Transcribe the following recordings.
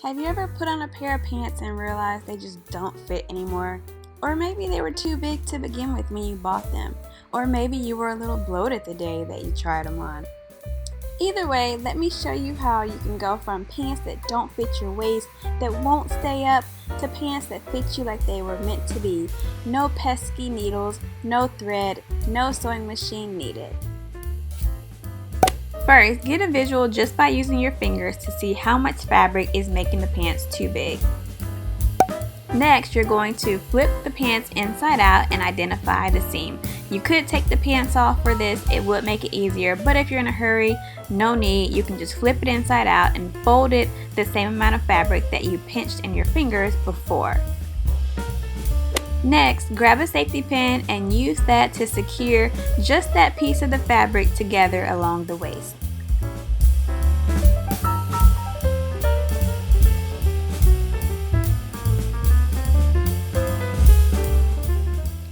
Have you ever put on a pair of pants and realized they just don't fit anymore? Or maybe they were too big to begin with when you bought them. Or maybe you were a little bloated the day that you tried them on. Either way, let me show you how you can go from pants that don't fit your waist, that won't stay up, to pants that fit you like they were meant to be. No pesky needles, no thread, no sewing machine needed. First, get a visual just by using your fingers to see how much fabric is making the pants too big. Next, you're going to flip the pants inside out and identify the seam. You could take the pants off for this, it would make it easier, but if you're in a hurry, no need. You can just flip it inside out and fold it the same amount of fabric that you pinched in your fingers before. Next, grab a safety pin and use that to secure just that piece of the fabric together along the waist.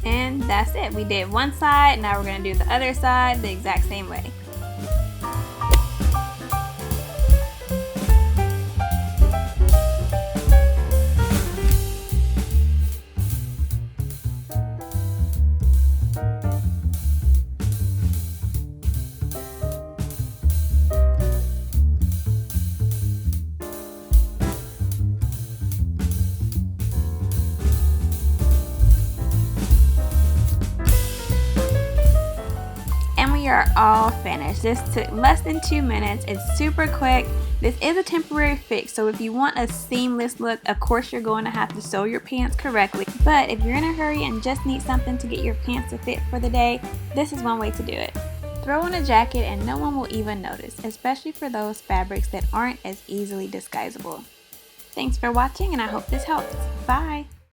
And that's it. We did one side, now we're going to do the other side the exact same way. And we are all finished. This took less than 2 minutes. It's super quick. This is a temporary fix, so if you want a seamless look, of course you're going to have to sew your pants correctly. But if you're in a hurry and just need something to get your pants to fit for the day, this is one way to do it. Throw on a jacket and no one will even notice, especially for those fabrics that aren't as easily disguisable. Thanks for watching and I hope this helps. Bye!